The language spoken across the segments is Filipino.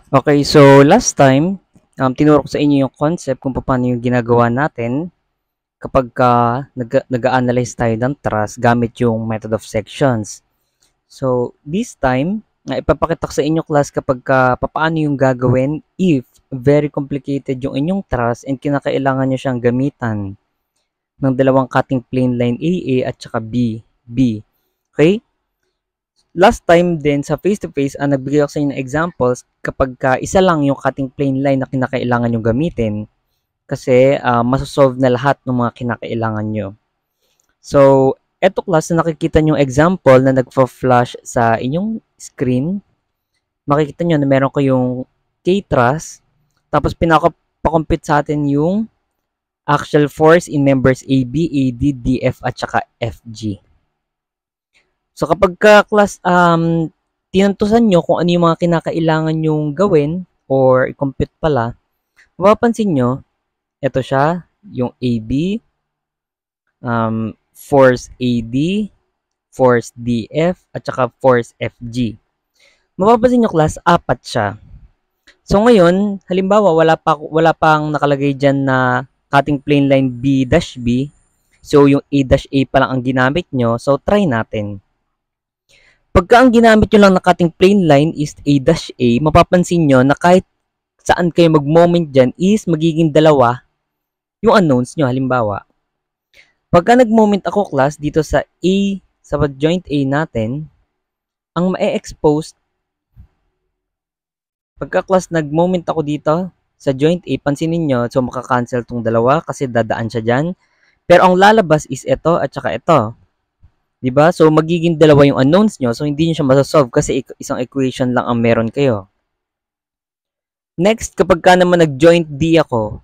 Okay, so last time, tinuro ko sa inyo yung concept kung paano yung ginagawa natin kapag nag-analyze tayo ng trust gamit yung method of sections. So, this time, ipapakita ko sa inyo class kapag paano yung gagawin if very complicated yung inyong trust and kinakailangan nyo siyang gamitan ng dalawang cutting plane line AA at saka B. Okay? Last time din sa face-to-face, nagbigay ako sa inyo ng examples kapag isa lang yung cutting plane line na kinakailangan nyo gamitin kasi masosolve na lahat ng mga kinakailangan nyo. So, eto class na nakikita nyo example na nagpa-flash sa inyong screen, makikita nyo na meron kayong K-truss, tapos pinaka-compute sa atin yung actual force in members AB, AD, DF, at saka FG. So kapag ka-class, tinantusan nyo kung ano yung mga kinakailangan yung gawin or i-compute pala, mapapansin nyo, ito siya, yung AB, force AD, force DF, at saka force FG. Mapapansin nyo class, apat siya. So ngayon, halimbawa, wala pang nakalagay dyan na cutting plane line B-B. So yung A-A pa lang ang ginamit nyo. So try natin. Pagka ang ginamit nyo lang na cutting plane line is A-A, mapapansin nyo na kahit saan kayo mag-moment dyan is magiging dalawa yung unknowns nyo. Halimbawa, pagka nag-moment ako class dito sa joint A natin, ang ma-expose, pagka class nag-moment ako dito sa joint A, pansinin nyo, so makakancel tong dalawa kasi dadaan siya dyan. Pero ang lalabas is ito at saka ito. Diba? So, magiging dalawa yung unknowns nyo. So, hindi nyo siya masasolve kasi isang equation lang ang meron kayo. Next, kapag ka naman nag-joint D ako,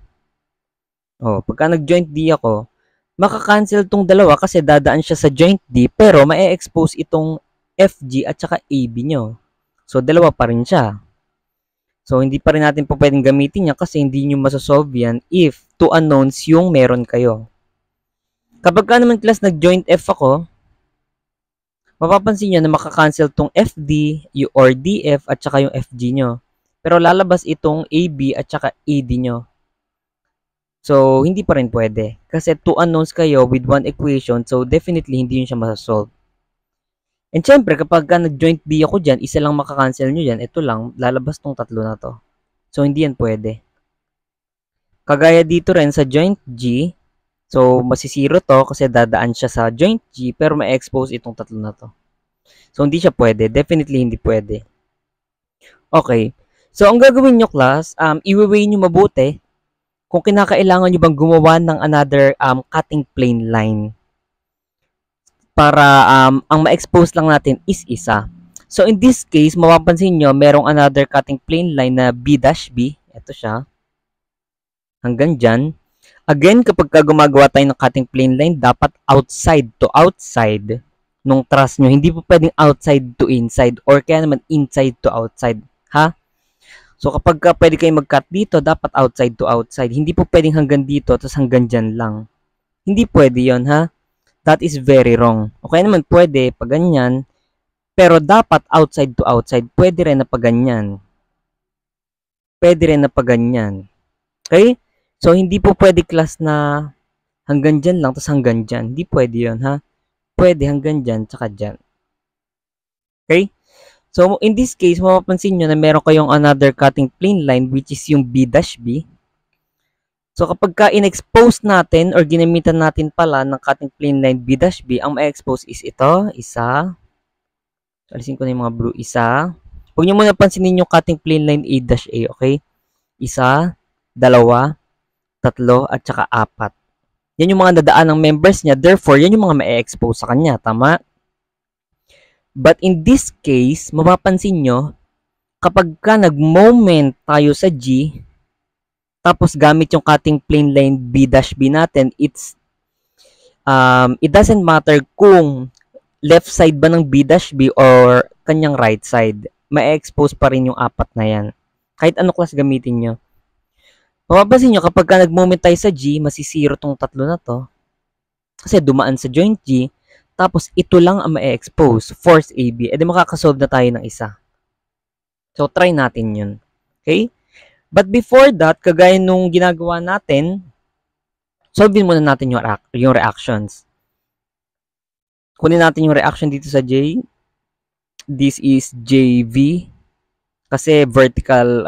pagka nag-joint D ako, maka-cancel tong dalawa kasi dadaan siya sa joint D, pero ma-expose itong FG at saka AB nyo. So, dalawa pa rin siya. So, hindi pa rin natin po pwedeng gamitin yan kasi hindi nyo masasolve yan if two unknowns yung meron kayo. Kapag ka naman class nag-joint F ako, mapapansin nyo na maka-cancel tong FD or DF at saka yung FG nyo. Pero lalabas itong AB at saka AD nyo. So, hindi pa rin pwede. Kasi two unknowns kayo with one equation, so definitely hindi yun siya masasolve. And syempre, kapag nag-joint B ako dyan, isa lang makakancel nyo dyan, ito lang, lalabas tong tatlo na to. So, hindi yan pwede. Kagaya dito rin sa joint G, so masisiro to kasi dadaan siya sa joint G, pero ma-expose itong tatlo na to. So, hindi siya pwede. Definitely hindi pwede. Okay. So, ang gagawin nyo, class, i-weigh nyo mabuti kung kinakailangan nyo bang gumawa ng another cutting plane line para ang ma-expose lang natin is isa. So, in this case, mapapansin nyo, merong another cutting plane line na B-B. Ito siya. Hanggang dyan. Again, kapag gumagawa tayo ng cutting plane line, dapat outside to outside nung truss nyo. Hindi po pwedeng outside to inside or kaya naman inside to outside. Ha? So, kapag pwede kayo mag-cut dito, dapat outside to outside. Hindi po pwedeng hanggang dito, tapos hanggang dyan lang. Hindi pwede yon ha? That is very wrong. Okay naman pwede pag ganyan, pero dapat outside to outside. Pwede rin na pag ganyan. Pwede rin na pag ganyan. Okay? So, hindi po pwede class na hanggang dyan lang, tapos hanggang dyan. Hindi pwede yon ha? Pwede hanggang dyan, tsaka dyan. Okay? So, in this case, mapapansin nyo na meron kayong another cutting plane line which is yung B-B. So, kapag in-expose natin or ginamitan natin pala ng cutting plane line B-B, ang ma-expose is ito, isa. Alisin ko na yung mga blue, isa. Huwag nyo muna pansinin yung cutting plane line A-A, okay? Isa, dalawa, tatlo, at saka apat. Yan yung mga dadaan ng members niya. Therefore, yan yung mga ma-expose sa kanya. Tama? But in this case, mapapansin nyo, kapag nag-moment tayo sa G, tapos gamit yung cutting plane line B-B natin, it doesn't matter kung left side ba ng B-B or kanyang right side. Ma-expose pa rin yung apat na yan. Kahit ano class gamitin nyo. Mapapansin nyo, kapag nag-moment tayo sa G, masisiro tong tatlo na to. Kasi dumaan sa joint G, tapos ito lang ang ma-expose, force AB. E di makakasolve na tayo ng isa. So, try natin yun. Okay? But before that, kagaya nung ginagawa natin, solvein muna natin yung reactions. Kunin natin yung reaction dito sa J. This is JV kasi vertical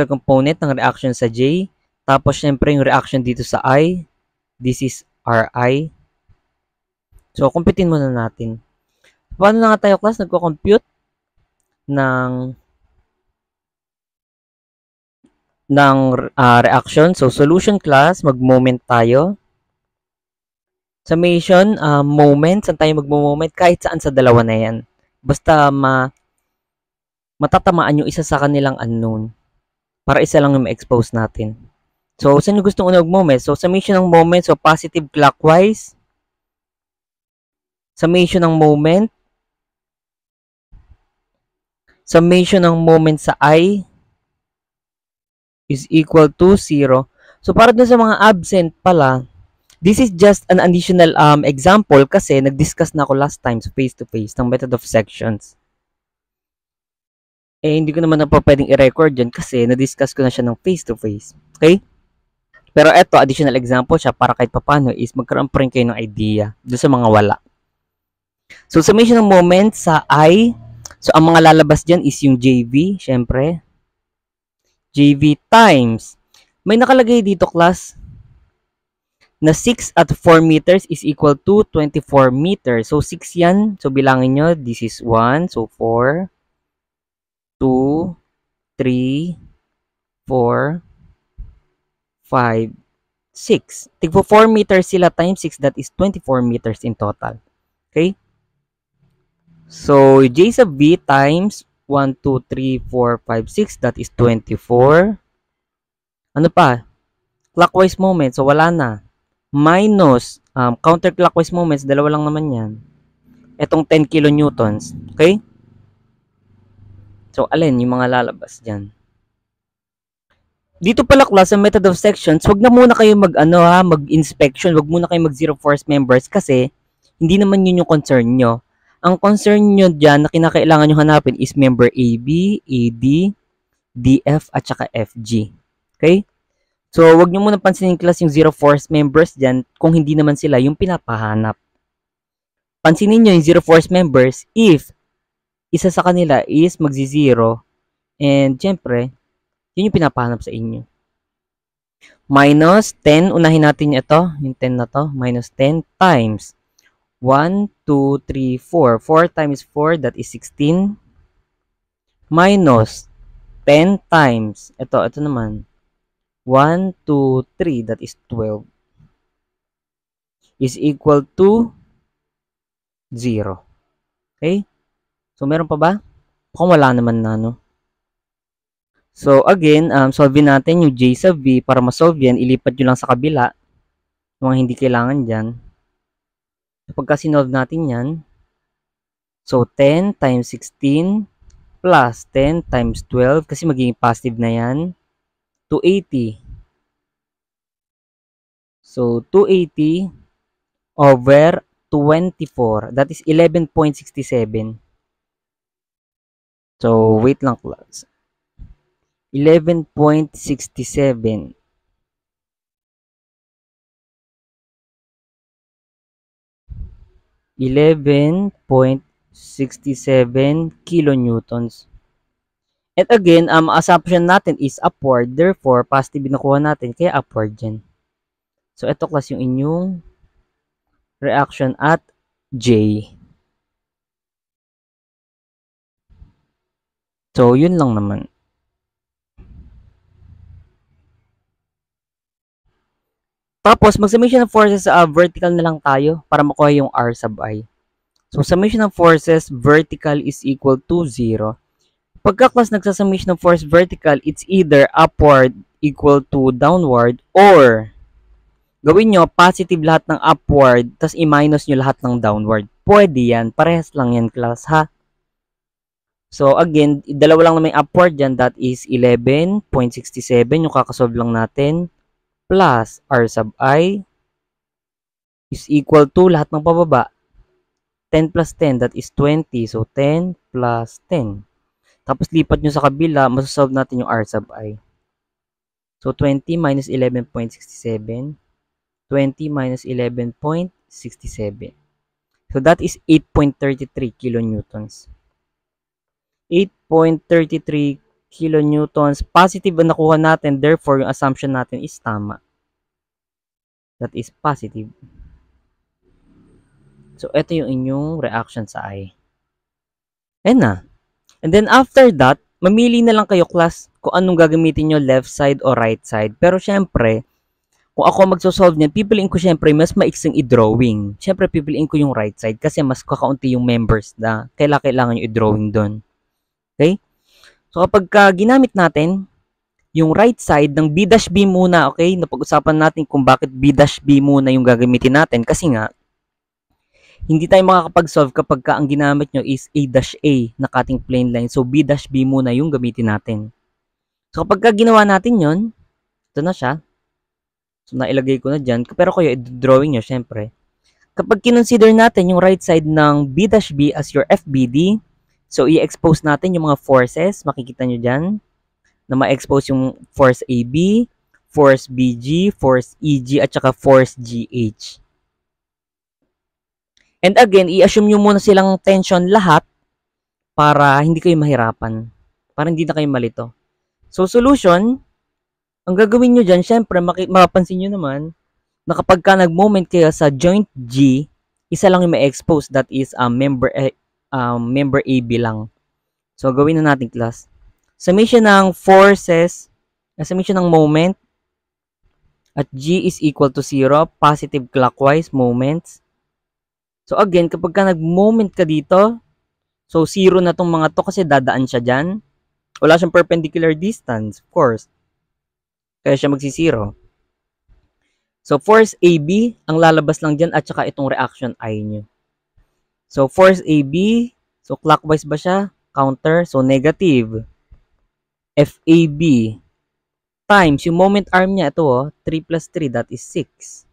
component ng reaction sa J. Tapos syempre yung reaction dito sa I. This is RI. So, kumpitin muna natin. Paano na nga tayo, class, nagko-compute ng reaction? So, solution, class, mag-moment tayo. Summation, moment, saan tayo mag-moment? Kahit saan sa dalawa na yan. Basta matatamaan yung isa sa kanilang unknown. Para isa lang yung ma-expose natin. So, saan yung gustong unang moment? So, summation ng moment, so positive clockwise. Summation ng moment. Summation ng moment sa I is equal to 0. So, para dun sa mga absent pala, this is just an additional example kasi nag-discuss na ako last time sa face-to-face ng method of sections. Eh, hindi ko naman na po pwedeng i-record yun kasi na-discuss ko na siya ng face-to-face. Okay? Pero eto, additional example siya para kahit papano is magkaroon pa rin kayo ng idea doon sa mga wala. So, summation ng moment sa I. So, ang mga lalabas dyan is yung JV, syempre. JV times. May nakalagay dito, class, na 6 at 4 meters is equal to 24 meters. So, 6 yan. So, bilangin nyo. This is 1. So, 4, 2, 3, 4, 5, 6. Tigpo 4 meters sila times 6. That is 24 meters in total. Okay? So, J sub V times 1, 2, 3, 4, 5, 6. That is 24. Ano pa? Clockwise moment. So, wala na. Minus counterclockwise moments, dalawa lang naman yan. Etong 10 kilonewtons. Okay? So, alin yung mga lalabas dyan? Dito pala, class, sa method of sections, wag na muna kayo mag-inspection. Wag muna kayo mag-zero force members kasi hindi naman yun yung concern nyo. Ang concern nyo dyan na kinakailangan nyo hanapin is member AB, AD, DF, at saka FG. Okay? So, wag nyo muna pansinin, class, yung zero force members dyan kung hindi naman sila yung pinapahanap. Pansinin nyo yung zero force members if isa sa kanila is magzi-zero and syempre, yun yung pinapahanap sa inyo. Minus 10, unahin natin ito, yung 10 na to, minus 10 times 1, 2, 3, 4. 4 times 4, that is 16. Minus 10 times, ito naman, 1, 2, 3, that is 12, is equal to 0. Okay? So, meron pa ba? Kung wala naman na, no? So, again, solvein natin yung J sub V. Para ma-solve yan, ilipat nyo lang sa kabila. Yung mga hindi kailangan dyan. So, pagka sinolve natin yan, so, 10 times 16 plus 10 times 12, kasi magiging positive na yan, 280. So, 280 over 24. That is 11.67. So, wait lang, class. 11.67. 11.67 kilonewtons. And again, assumption natin is upward. Therefore, positive nakuha natin. Kaya upward yan. So, ito, class, yung inyong reaction at J. So, yun lang naman. Tapos, mag-summation ng forces vertical na lang tayo para makuha yung R sub I. So, summation ng forces vertical is equal to 0. Pagka, class, nagsa-summation ng force vertical, it's either upward equal to downward or gawin nyo positive lahat ng upward tapos i-minus nyo lahat ng downward. Pwede yan. Parehas lang yan, class, ha? So, again, dalawa lang naman yung upward dyan. That is 11.67. Yung kakasolve lang natin. Plus R sub I is equal to lahat ng pababa. 10 plus 10, that is 20. So, 10 plus 10. Tapos lipat nyo sa kabila, masasolve natin yung R sub I. So 20 minus 11.67. 20 minus 11.67. So that is 8.33 kilonewtons. 8.33 kilonewtons. Positive ang nakuha natin. Therefore, yung assumption natin is tama. That is positive. So, ito yung inyong reaction sa I. Ayan na. And then, after that, mamili na lang kayo, class, kung anong gagamitin nyo, left side o right side. Pero, syempre, kung ako magsosolve niyan, pipiliin ko syempre mas maiksing i-drawing. Syempre, pipiliin ko yung right side kasi mas kakaunti yung members na kailangan yung i-drawing doon. Okay? So, kapag ginamit natin yung right side ng B-B muna, okay? Napag-usapan natin kung bakit B-B muna yung gagamitin natin kasi nga, hindi tayo makakapag-solve kapag ang ginamit nyo is A-A na cutting plane line. So, B-B muna yung gamitin natin. So, kapag ginawa natin yon, ito na siya. So, nailagay ko na dyan. Pero kayo, i-drawing nyo, syempre. Kapag kinonsider natin yung right side ng B-B as your FBD, so, i-expose natin yung mga forces. Makikita nyo dyan na ma-expose yung force AB, force BG, force EG, at saka force GH. And again, i-assume nyo muna silang tension lahat para hindi kayo mahirapan. Para hindi na kayo malito. So, solution, ang gagawin nyo dyan, syempre, mapapansin nyo naman na kapag ka nag-moment kayo sa joint G, isa lang yung may expose, that is member AB lang. So, gawin na natin, class. Summation ng forces, summation ng moment, at G is equal to 0, positive clockwise moments. So, again, kapag ka nag-moment ka dito, so 0 na tong mga to kasi dadaan siya dyan. Wala siyang perpendicular distance, of course. Kaya siya magsi-0. So, force AB, ang lalabas lang dyan at saka itong reaction I nyo. So, force AB, so clockwise ba siya? Counter, so negative. FAB times, yung moment arm niya, ito 3 plus 3, that is 6.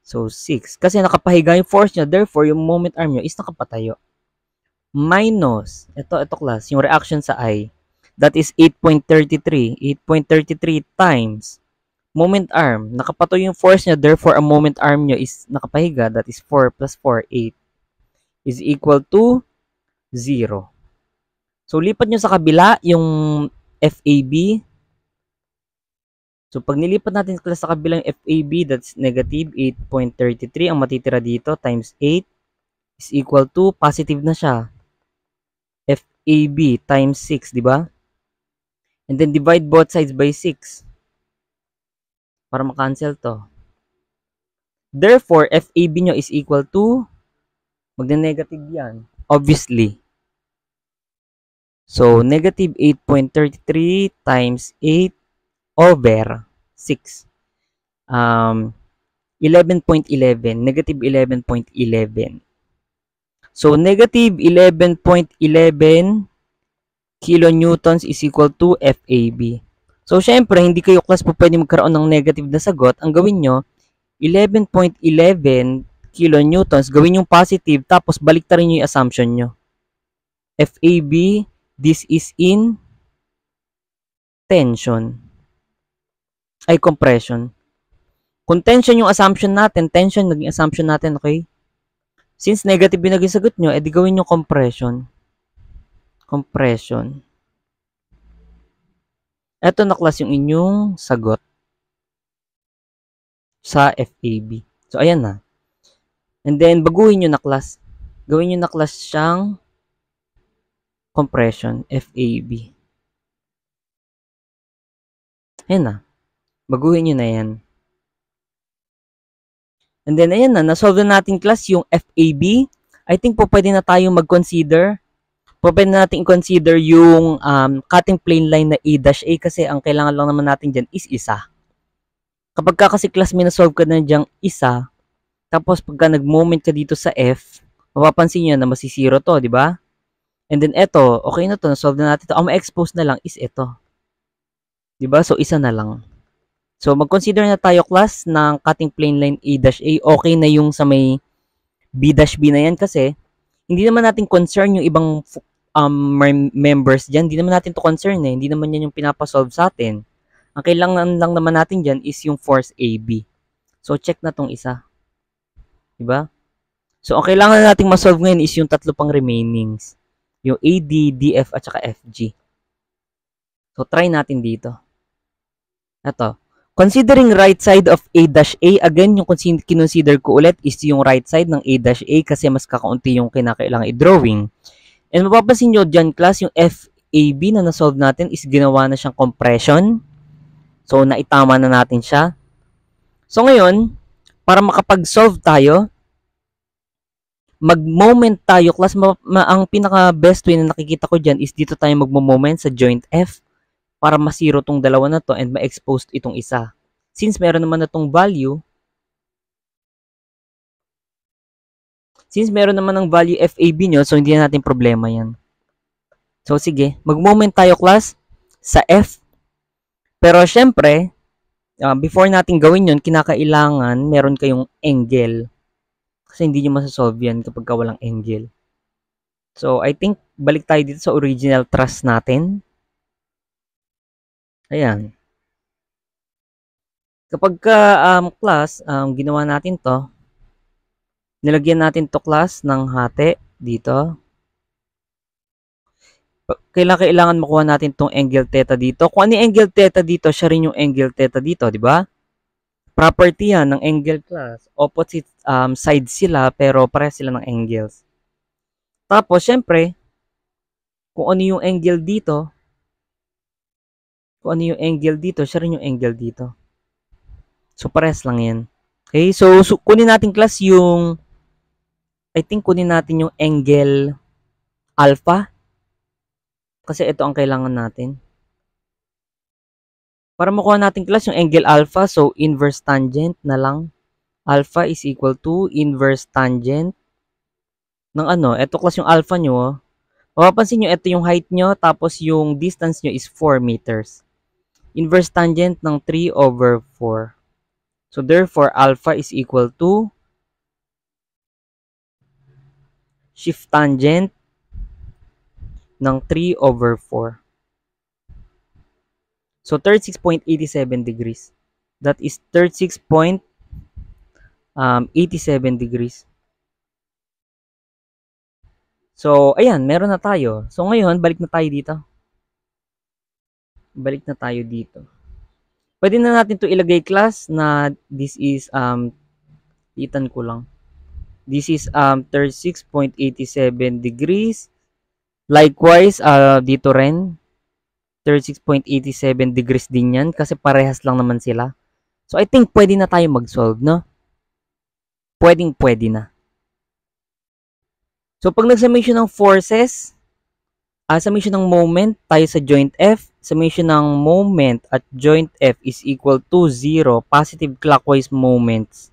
So, 6. Kasi nakapahiga yung force niya, therefore, yung moment arm niya is nakapatayo. Minus, ito class, yung reaction sa I. That is 8.33. 8.33 times moment arm. Nakapatoy yung force niya, therefore, ang moment arm niya is nakapahiga. That is 4 plus 4, 8. Is equal to 0. So, lipat nyo sa kabila yung FAB. So, pag nilipat natin sa kabilang FAB, that's negative 8.33. Ang matitira dito times 8 is equal to, positive na siya, FAB times 6, di ba? And then, divide both sides by 6 para makancel to. Therefore, FAB nyo is equal to, magne-negative yan, obviously. So, negative 8.33 times 8 over 6. 11.11. Negative 11.11. So, negative 11.11 kilonewtons is equal to FAB. So, syempre, hindi kayo class po pwede magkaroon ng negative na sagot. Ang gawin nyo, 11.11 kilonewtons, gawin yung positive, tapos baliktarin nyo yung assumption nyo. FAB, this is in tension. Ay, compression. Kung tension yung assumption natin, tension naging assumption natin, okay? Since negative yung naging sagot nyo, edi gawin nyo compression. Compression. Ito na class yung inyong sagot sa FAB. So, ayan na. And then, baguhin nyo na class. Gawin nyo na class siyang compression, FAB. Ayan na. Baguhin nyo na yan. And then, ayan na. Nasolve na natin class yung FAB. I think po pwede na tayong mag-consider. Pwede na natin i-consider yung cutting plane line na A-A kasi ang kailangan lang naman natin dyan is isa. Kapag kasi class may nasolve ka na dyang isa, tapos pagka nag-moment ka dito sa F, mapapansin nyo na masisiro to, di ba? And then eto, okay na to, nasolve na natin to. Ang ma-expose na lang is ito. Di ba? So, isa na lang. So, mag-consider na tayo class ng cutting plane line A-A. Okay na yung sa may B-B na yan kasi hindi naman natin concern yung ibang members dyan, hindi naman natin to concern eh. Hindi naman yan yung pinapasolve sa atin. Ang kailangan lang naman natin dyan is yung force AB. So, check na tong isa. Diba? So, ang kailangan nating masolve ngayon is yung tatlo pang remainings. Yung AD, DF, at saka FG. So, try natin dito. Ito. Considering right side of A-A, again, yung kinonsider ko ulit is yung right side ng A-A kasi mas kakaunti yung kinakailangan i-drawing. And mapapansin nyo dyan, class, yung FAB na nasolve natin is ginawa na siyang compression. So, naitama na natin siya. So, ngayon, para makapag-solve tayo, mag-moment tayo, class. Ang pinaka-best way na nakikita ko dyan is dito tayo mag-moment sa joint F para masiro tong dalawa na to and ma-expose itong isa. Since meron naman na tong value, ng value FAB nyo, so hindi na natin problema yan. So, sige. Mag-moment tayo, class, sa F. Pero, syempre, before natin gawin yun, kinakailangan meron kayong angle. Kasi hindi nyo masasolve yan kapag walang angle. So, I think, balik tayo dito sa original truss natin. Ayan. Kapag class, ginawa natin to, nilagyan natin to class ng hati dito. Kailangan makuha natin tong angle theta dito. Kung ano yung angle theta dito, siya rin yung angle theta dito, di ba? Property yan ng angle class. Opposite sides sila, pero pares sila ng angles. Tapos, syempre, kung ano yung angle dito, siya rin yung angle dito. So, pares lang yan. Okay, so kunin natin class yung, I think kunin natin yung angle alpha. Kasi ito ang kailangan natin. Para makuha natin class yung angle alpha, so inverse tangent na lang. Alpha is equal to inverse tangent ng ano. Ito class yung alpha nyo. Mapapansin nyo, ito yung height nyo, tapos yung distance nyo is 4 meters. Inverse tangent ng 3 over 4. So, therefore, alpha is equal to shift tangent ng 3 over 4. So, 36.87 degrees. That is 36.87 degrees. So, ayan, meron na tayo. So, ngayon, balik na tayo dito. Pwede na natin to ilagay class na this is, titan ko lang. This is 36.87 degrees. Likewise, dito rin, 36.87 degrees din yan kasi parehas lang naman sila. So, I think pwede na tayo mag-solve, no? Pwede na. So, pag nag-summation ng forces, summation ng moment tayo sa joint F, summation ng moment at joint F is equal to 0, positive clockwise moments.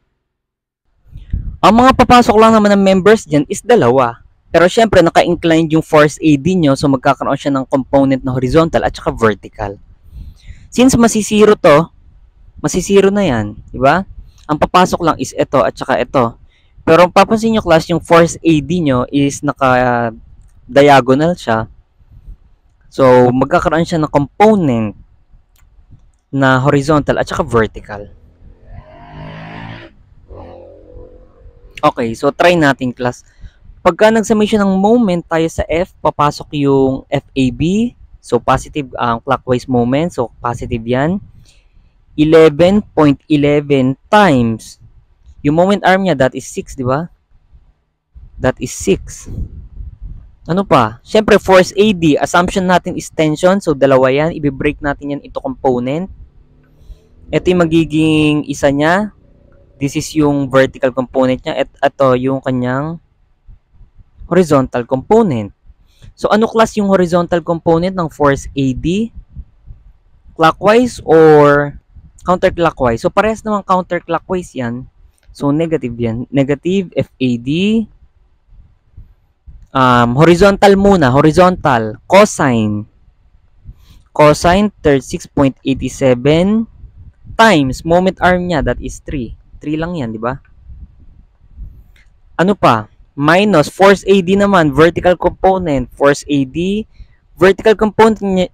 Ang mga papasok lang naman ng members dyan is dalawa. Pero syempre, naka-inclined yung force AD nyo, so magkakaroon siya ng component na horizontal at saka vertical. Since masisiro to, masisiro na yan, di ba? Ang papasok lang is ito at saka ito. Pero papansin nyo class, yung force AD nyo is naka-diagonal siya. So, magkakaroon siya ng component na horizontal at saka vertical. Okay, so try natin class. Pagka nag-summation ng moment tayo sa F, papasok yung FAB. So, positive clockwise moment. So, positive yan. 11.11 times. Yung moment arm niya, that is 6, di ba? That is 6. Ano pa? Siyempre, force AD. Assumption natin is tension. So, dalawa yan. Ibe-break natin yan into component. Ito yung magiging isa niya. This is yung vertical component niya. At ito yung kanyang horizontal component. So, ano class yung horizontal component ng force AD? Clockwise or counterclockwise? So, parehas naman counterclockwise yan. So, negative yan. Negative FAD. Horizontal muna. Horizontal. Cosine. Cosine 36.87 times moment arm niya. That is 3. 3 lang yan, di ba? Ano pa? minus force AD naman, vertical component, force AD, vertical component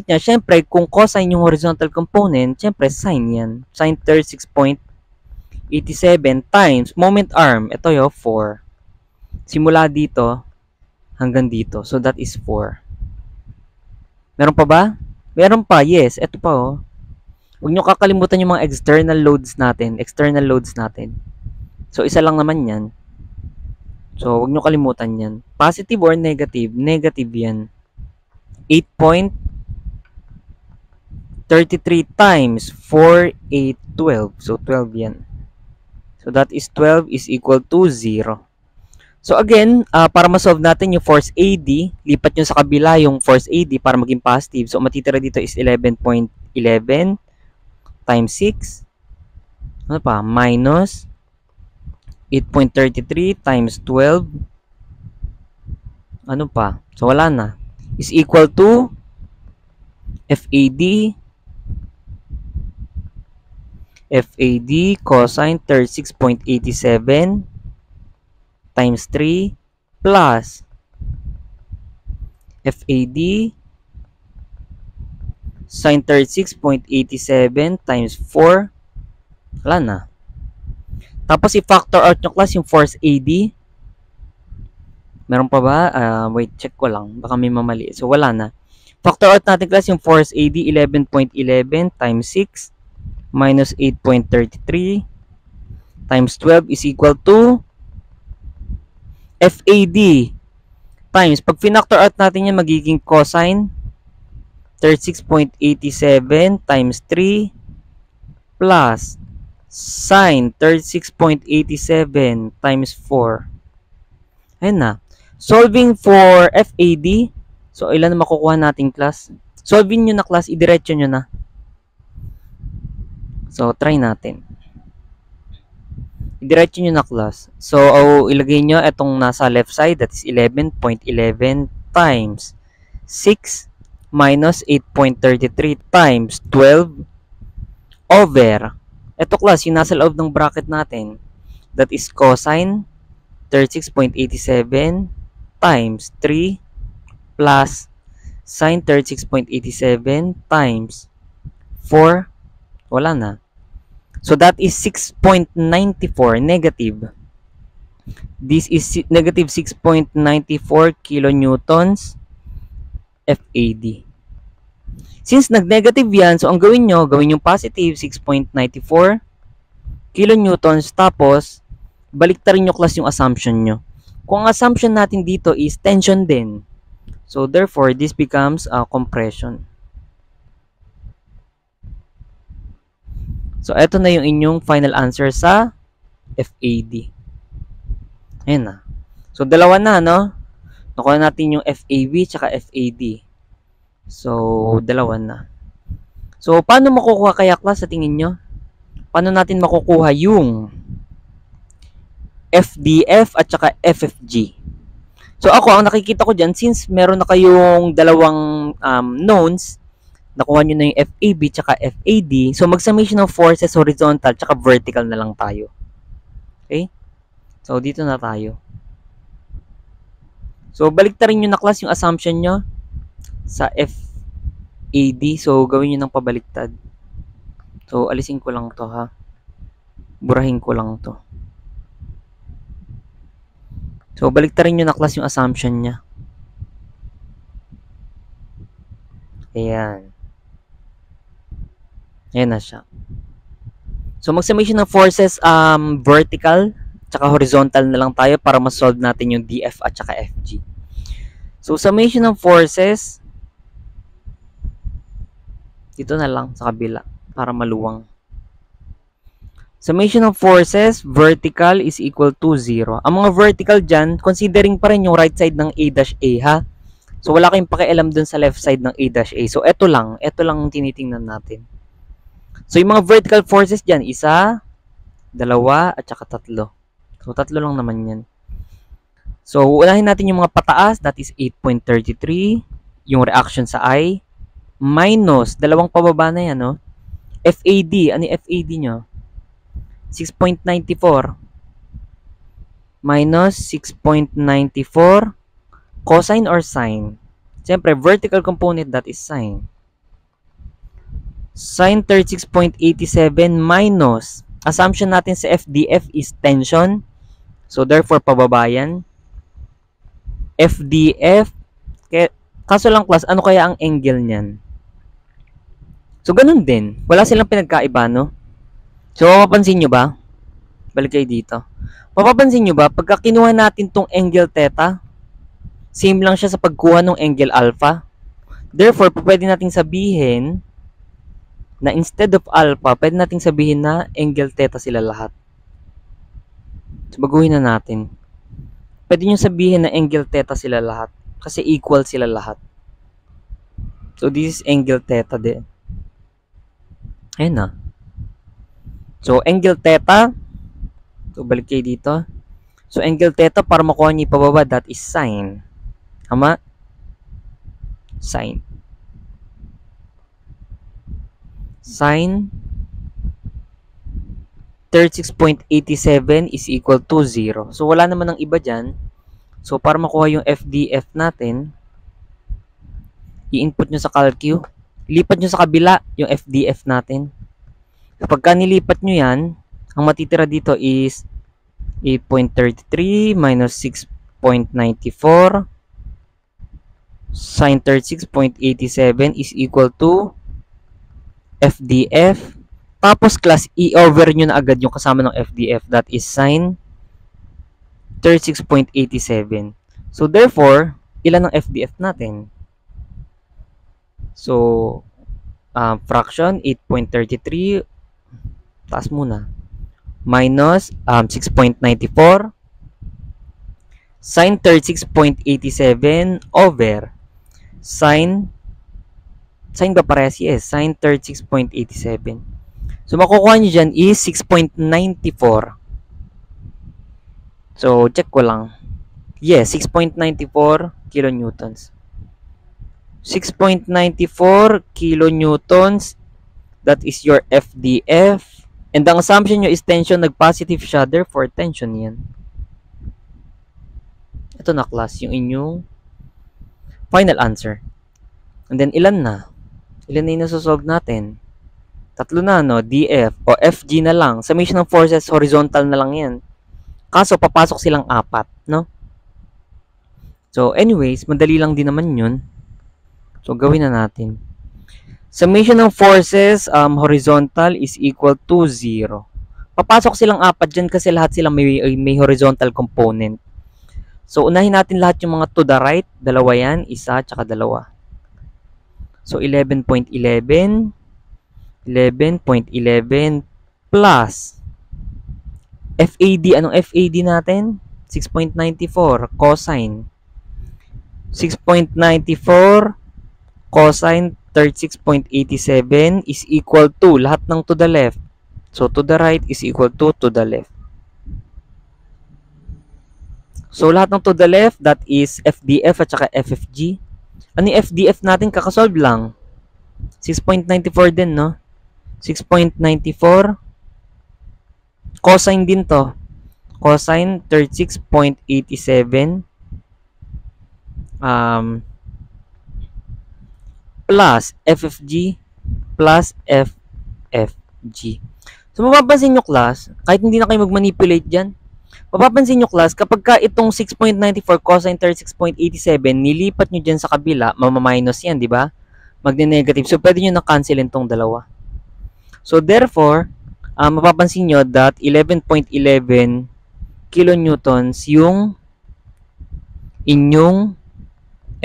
niya, syempre, kung cosine yung horizontal component, syempre, sine yan. Sine 36.87 times moment arm. Ito yung 4. Simula dito hanggang dito. So, that is 4. Meron pa ba? Meron pa, yes. Ito pa, oh. Huwag nyo kakalimutan yung mga external loads natin. External loads natin. So, isa lang naman yan. So, huwag nyo kalimutan yan. Positive or negative? Negative yan. 8.33 times 4, 8, 12. So, 12 yan. So, that is 12 is equal to 0. So, again, para ma-solve natin yung force AD, lipat nyo sa kabila yung force AD para maging positive. So, matitira dito is 11.11 times 6. Ano pa? Minus 8.33 times 12. Ano pa? So, wala na. Is equal to FAD cosine 36.87 times 3 plus FAD sine 36.87 times 4. Wala na. Tapos, i-factor out nyo class yung force AD. Meron pa ba? Wait, check ko lang. Baka may mamali. So, wala na. Factor out natin class yung force AD 11.11 times 6 minus 8.33 times 12 is equal to FAD times, pag finactor out natin yan, magiging cosine 36.87 times 3 plus sine 36.87 times 4. Ayun na. Solving for FAD, so ilan na makukuha natin class? Solving nyo na class, idiretso nyo na. So, try natin. Idiretso nyo na class. So, ilagay nyo itong nasa left side, that is 11.11 times 6 minus 8.33 times 12 over, ito class, yung nasa loob ng bracket natin, that is cosine 36.87 times 3 plus sine 36.87 times 4. Wala na. So, that is 6.94 negative. This is negative 6.94 kilonewtons FAD. Since nag-negative yan, so ang gawin nyo, gawin yung positive 6.94 kilonewtons, tapos baliktarin nyo class yung assumption nyo. Kung ang assumption natin dito is tension din, so therefore, this becomes compression. So, eto na yung inyong final answer sa FAD. Ayan na. So, dalawa na, no? Nakuha natin yung FAB tsaka FAD. So, dalawa na. So, paano makukuha kaya class sa tingin nyo? Paano natin makukuha yung FDF at saka FFG? So, ako, ang nakikita ko dyan, since meron na kayong dalawang knowns, nakuha nyo na yung FAB tsaka FAD, so mag-summation ng forces horizontal tsaka vertical na lang tayo. Okay? So, dito na tayo. So, baliktarin nyo na class yung assumption nyo sa FAD. So, gawin nyo ng pabaliktad. So, alisin ko lang to, ha. Burahin ko lang to. So, baliktarin nyo na class yung assumption nya. Ayan. Ayan na siya. So, mag-summation ng forces vertical tsaka horizontal na lang tayo para ma-solve natin yung DF at tsaka FG. So, summation ng forces, dito na lang sa kabila para maluwang. Summation of forces, vertical is equal to 0. Ang mga vertical dyan, considering pa rin yung right side ng A-A, ha? So, wala kayong pakialam dun sa left side ng A-A. So, ito lang ang tinitingnan natin. So, yung mga vertical forces dyan, 1, 2, at saka 3. So, 3 lang naman yan. So, unahin natin yung mga pataas, that is 8.33, yung reaction sa I, minus, dalawang pababa na yan, no? FAD, ano yung FAD nyo? 6.94. minus 6.94 cosine or sine? Siyempre, vertical component, that is sine. Sine 36.87 minus, assumption natin sa FDF is tension. So, therefore, pababa yan. FDF, kaso lang class, ano kaya ang angle niyan? So, ganun din. Wala silang pinagkaiba, no? So, mapapansin nyo ba? Balik kayo dito. Mapapansin nyo ba, pagka kinuha natin tong angle theta, same lang siya sa pagkuha ng angle alpha. Therefore, pwede nating sabihin na instead of alpha, pwede nating sabihin na angle theta sila lahat. So, baguhin na natin. Pwede nyo sabihin na angle theta sila lahat kasi equal sila lahat. So, this is angle theta din. Ayan na. So, angle theta. So, balik kayo dito. So, angle theta, para makuha nyo ipababa, that is sine. Tama? Sine. Sine 36.87 is equal to 0. So, wala naman ng iba dyan. So, para makuha yung FDF natin, i-input nyo sa calcu. Ilipat nyo sa kabila yung FDF natin. So, pagka nilipat nyo yan, ang matitira dito is 8.33 minus 6.94 sine 36.87 is equal to FDF. Tapos class, i-over nyo na agad yung kasama ng FDF. That is sine 36.87. So, therefore, ilan ang FDF natin? So, fraction 8.33 taas muna minus 6.94 sine 36.87 over sine ba parehas? Yes, sine 36.87. So, makukuha nyo dyan is 6.94. So, check ko lang. Yes, 6.94 kilonewtons. 6.94 kilonewtons. That is your FDF. And ang assumption nyo is tension, nag-positive siya. Therefore, tension yan. Ito na class, yung inyong final answer. And then, ilan na? Ilan na yung nasosolve natin? Tatlo na, no? DF o FG na lang. Summation ng forces, horizontal na lang yan. Kaso, papasok silang apat, no? So, anyways, madali lang din naman yun. So, gawin na natin. Summation ng forces, horizontal is equal to 0. Papasok silang apat dyan kasi lahat sila may horizontal component. So, unahin natin lahat yung mga to the right. Dalawa yan, isa, tsaka dalawa. So, 11.11 plus FAD. Anong FAD natin? 6.94 cosine. 6.94 cosine 36.87 is equal to lahat ng to the left. So, to the right is equal to the left. So, lahat ng to the left, that is FDF at saka FFG. Ano yung FDF natin? Kakasolve lang. 6.94 din, no? 6.94. Cosine din to. Cosine 36.87. Plus FFG plus FFG. So, mapapansin nyo class, kahit hindi na kayo mag-manipulate dyan, mapapansin nyo class, kapag ka itong 6.94 cosine 36.87, nilipat nyo dyan sa kabila, mamaminus yan, di ba? Magne-negative. So, pwede nyo na-cancelin tong dalawa. So, therefore, mapapansin nyo that 11.11 kilonewtons yung inyong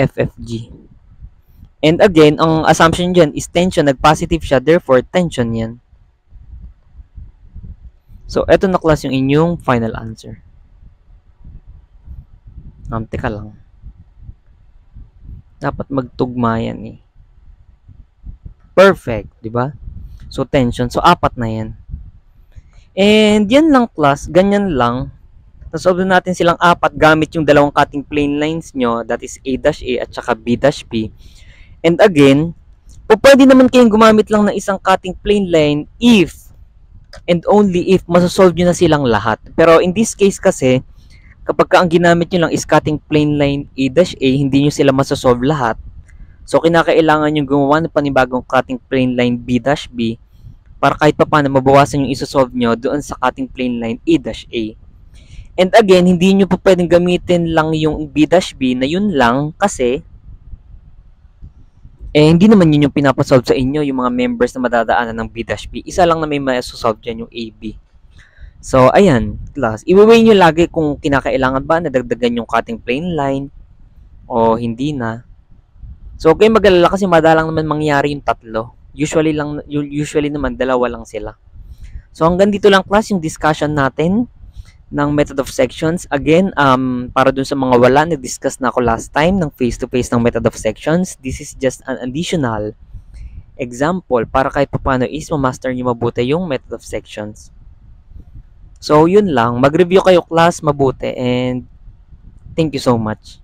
FFG. And again, ang assumption dyan is tension. Nag-positive siya, therefore, tension yan. So, eto na class yung inyong final answer. Teka lang. Dapat magtugma yan eh. Perfect, di ba? So, tension. So, apat na yan. And yan lang class. Ganyan lang. Nasolve natin silang apat gamit yung dalawang cutting plane lines nyo. That is A-A at saka B-P. And again, pwede naman kayong gumamit lang ng isang cutting plane line if and only if masosolve nyo na silang lahat. Pero in this case kasi, Kapag ka ang ginamit nyo lang is cutting plane line A-A, hindi nyo sila masosolve lahat. So, kinakailangan nyo gumawa ng panibagong cutting plane line B-B para kahit pa paano mabawasan yung isosolve nyo doon sa cutting plane line A-A. And again, hindi nyo pa pwedeng gamitin lang yung B-B na yun lang kasi hindi naman yun yung pinapasolve sa inyo, yung mga members na madadaanan ng B-B. Isa lang na may masosolve dyan, yung AB. So, ayan, class. I-weigh nyo lagi kung kinakailangan ba na dagdagan yung cutting plane line o hindi na. So, okay mag-alala kasi madalang naman mangyari yung tatlo. Usually naman, dalawa lang sila. So, hanggang dito lang class yung discussion natin ng method of sections. Again, para dun sa mga wala, nag-discuss na ako last time ng face-to-face ng method of sections. This is just an additional example para kahit paano is ma-master nyo mabuti yung method of sections. So, yun lang. Mag-review kayo class mabuti and thank you so much.